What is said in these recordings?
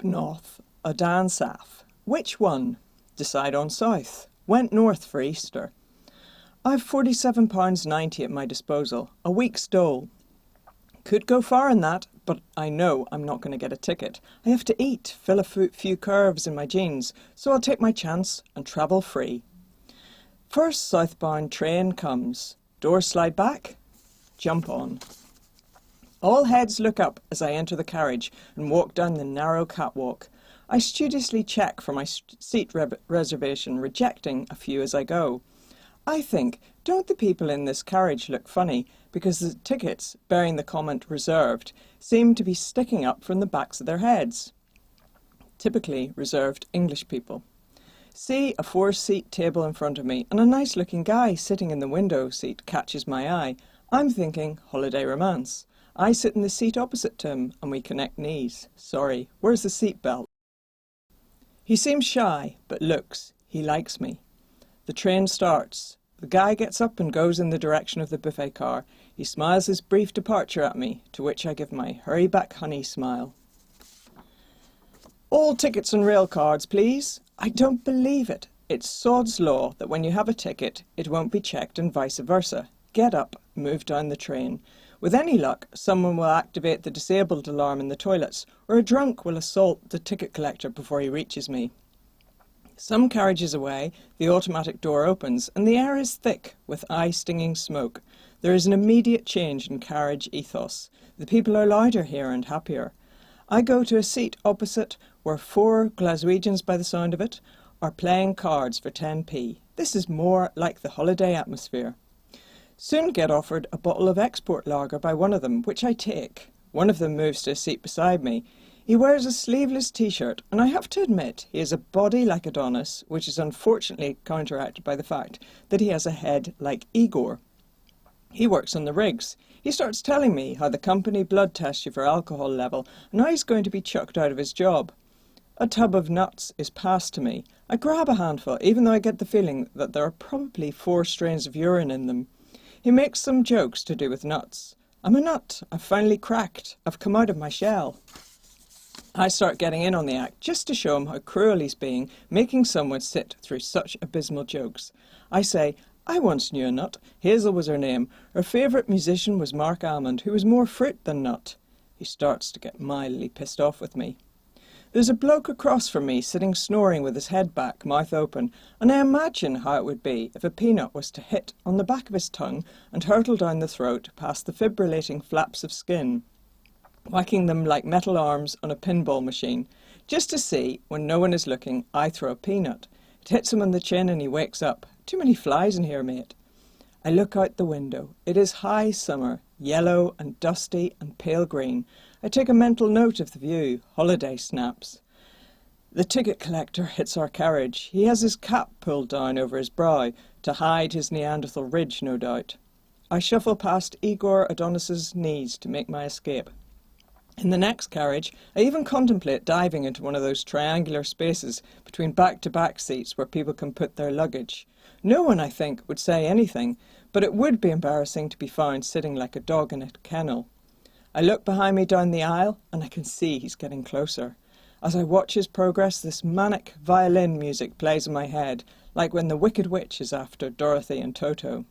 Up north or down south? Which one? Decide on south. Went north for Easter. I've £47.90 at my disposal, a week's dole. Could go far in that, but I know I'm not going to get a ticket. I have to eat, fill a few curves in my jeans, so I'll take my chance and travel free. First southbound train comes. Doors slide back. Jump on. All heads look up as I enter the carriage and walk down the narrow catwalk. I studiously check for my seat reservation, rejecting a few as I go. I think, don't the people in this carriage look funny, because the tickets, bearing the comment reserved, seem to be sticking up from the backs of their heads. Typically reserved English people. See a 4-seat table in front of me, and a nice-looking guy sitting in the window seat catches my eye. I'm thinking holiday romance. I sit in the seat opposite to him, and we connect knees. Sorry, where's the seat belt? He seems shy, but looks. He likes me. The train starts. The guy gets up and goes in the direction of the buffet car. He smiles his brief departure at me, to which I give my hurry back honey smile. All tickets and rail cards, please. I don't believe it. It's sod's law that when you have a ticket, it won't be checked and vice versa. Get up, move down the train. With any luck, someone will activate the disabled alarm in the toilets, or a drunk will assault the ticket collector before he reaches me. Some carriages away, the automatic door opens, and the air is thick with eye-stinging smoke. There is an immediate change in carriage ethos. The people are louder here and happier. I go to a seat opposite where 4 Glaswegians, by the sound of it, are playing cards for 10p. This is more like the holiday atmosphere. Soon get offered a bottle of export lager by one of them, which I take. One of them moves to a seat beside me. He wears a sleeveless t-shirt, and I have to admit he has a body like Adonis, which is unfortunately counteracted by the fact that he has a head like Igor. He works on the rigs. He starts telling me how the company blood tests you for alcohol level, and how he's going to be chucked out of his job. A tub of nuts is passed to me. I grab a handful, even though I get the feeling that there are probably 4 strains of urine in them. He makes some jokes to do with nuts. I'm a nut. I've finally cracked. I've come out of my shell. I start getting in on the act just to show him how cruel he's being, making someone sit through such abysmal jokes. I say, I once knew a nut. Hazel was her name. Her favourite musician was Mark Almond, who was more fruit than nut. He starts to get mildly pissed off with me. There's a bloke across from me sitting snoring with his head back, mouth open, and I imagine how it would be if a peanut was to hit on the back of his tongue and hurtle down the throat past the fibrillating flaps of skin, whacking them like metal arms on a pinball machine. Just to see, when no one is looking, I throw a peanut. It hits him on the chin and he wakes up. Too many flies in here, mate. I look out the window. It is high summer, yellow and dusty and pale green. I take a mental note of the view. Holiday snaps. The ticket collector hits our carriage. He has his cap pulled down over his brow, to hide his Neanderthal ridge, no doubt. I shuffle past Igor Adonis's knees to make my escape. In the next carriage, I even contemplate diving into one of those triangular spaces between back-to-back seats where people can put their luggage. No one, I think, would say anything, but it would be embarrassing to be found sitting like a dog in a kennel. I look behind me down the aisle, and I can see he's getting closer. As I watch his progress, this manic violin music plays in my head, like when the Wicked Witch is after Dorothy and Toto.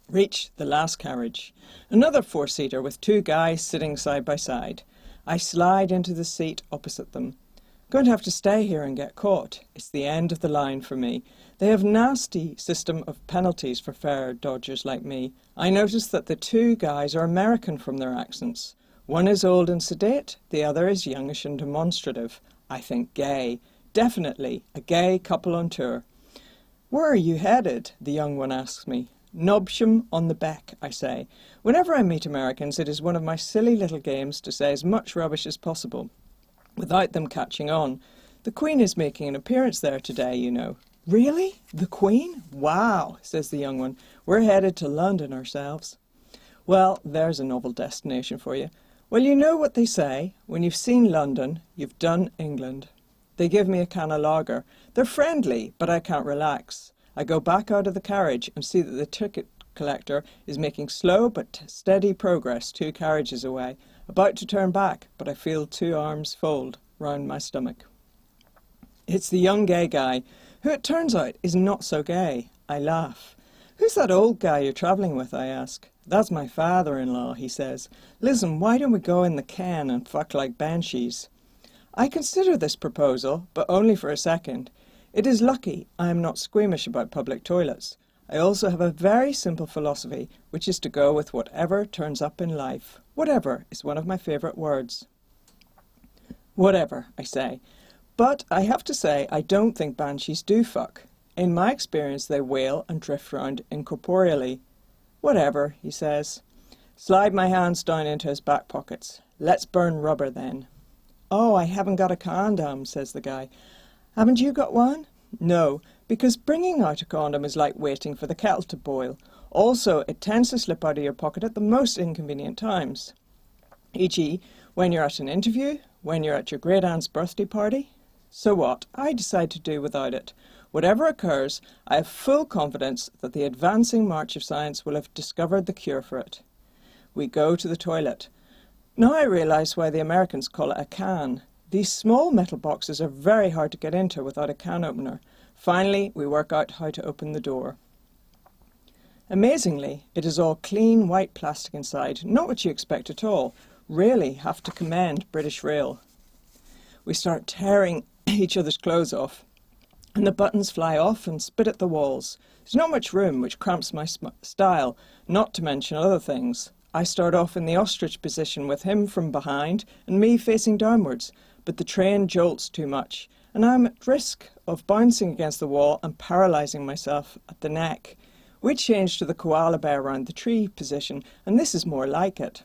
Reach the last carriage. Another 4-seater with 2 guys sitting side by side. I slide into the seat opposite them. Going to have to stay here and get caught. It's the end of the line for me. They have nasty system of penalties for fare dodgers like me. I notice that the 2 guys are American from their accents. One is old and sedate, the other is youngish and demonstrative. I think gay. Definitely a gay couple on tour. Where are you headed? The young one asks me. Nobsham on the Beck, I say. Whenever I meet Americans, it is one of my silly little games to say as much rubbish as possible, without them catching on. The Queen is making an appearance there today, you know. Really? The Queen? Wow, says the young one. We're headed to London ourselves. Well, there's a novel destination for you. Well, you know what they say. When you've seen London, you've done England. They give me a can of lager. They're friendly, but I can't relax. I go back out of the carriage and see that the ticket collector is making slow but steady progress 2 carriages away, about to turn back, but I feel 2 arms fold. round my stomach. It's the young gay guy, who it turns out is not so gay. I laugh. Who's that old guy you're travelling with, I ask. That's my father-in-law, he says. Listen, why don't we go in the can and fuck like banshees? I consider this proposal, but only for a second. It is lucky I am not squeamish about public toilets. I also have a very simple philosophy, which is to go with whatever turns up in life. Whatever is one of my favourite words. Whatever, I say. But I have to say I don't think banshees do fuck. In my experience they wail and drift round incorporeally. Whatever, he says. Slide my hands down into his back pockets. Let's burn rubber then. Oh, I haven't got a condom, says the guy. Haven't you got one? No, because bringing out a condom is like waiting for the kettle to boil. Also, it tends to slip out of your pocket at the most inconvenient times. E.g., when you're at an interview, when you're at your great aunt's birthday party. So what? I decide to do without it. Whatever occurs, I have full confidence that the advancing march of science will have discovered the cure for it. We go to the toilet. Now I realise why the Americans call it a can. These small metal boxes are very hard to get into without a can opener. Finally, we work out how to open the door. Amazingly, it is all clean white plastic inside, not what you expect at all. Really have to commend British Rail. We start tearing each other's clothes off, and the buttons fly off and spit at the walls. There's not much room, which cramps my style, not to mention other things. I start off in the ostrich position with him from behind and me facing downwards, but the train jolts too much, and I'm at risk of bouncing against the wall and paralysing myself at the neck. We change to the koala bear around the tree position, and this is more like it.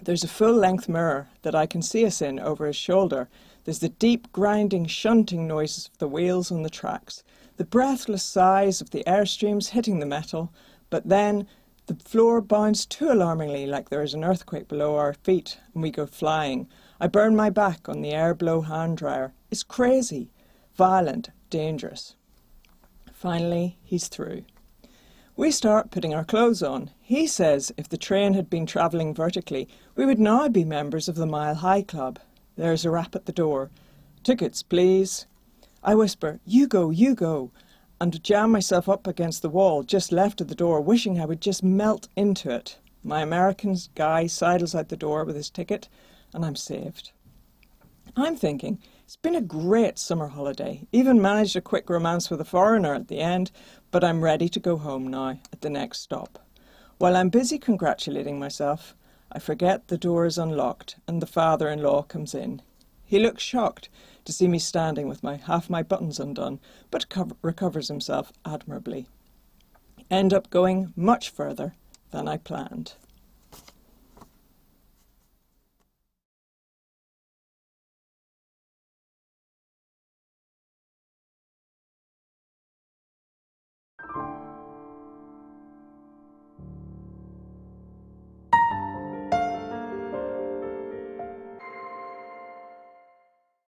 There's a full-length mirror that I can see us in over his shoulder. There's the deep, grinding, shunting noises of the wheels on the tracks, the breathless sighs of the airstreams hitting the metal, but then the floor bounds too alarmingly like there is an earthquake below our feet, and we go flying. I burn my back on the air-blow hand dryer. It's crazy, violent, dangerous. Finally, he's through. We start putting our clothes on. He says if the train had been travelling vertically, we would now be members of the Mile High Club. There's a rap at the door. Tickets, please. I whisper, you go, and jam myself up against the wall just left of the door, wishing I would just melt into it. My American guy sidles out the door with his ticket, and I'm saved. I'm thinking, it's been a great summer holiday. Even managed a quick romance with a foreigner at the end, but I'm ready to go home now at the next stop. While I'm busy congratulating myself, I forget the door is unlocked and the father-in-law comes in. He looks shocked to see me standing with half my buttons undone, but recovers himself admirably. End up going much further than I planned.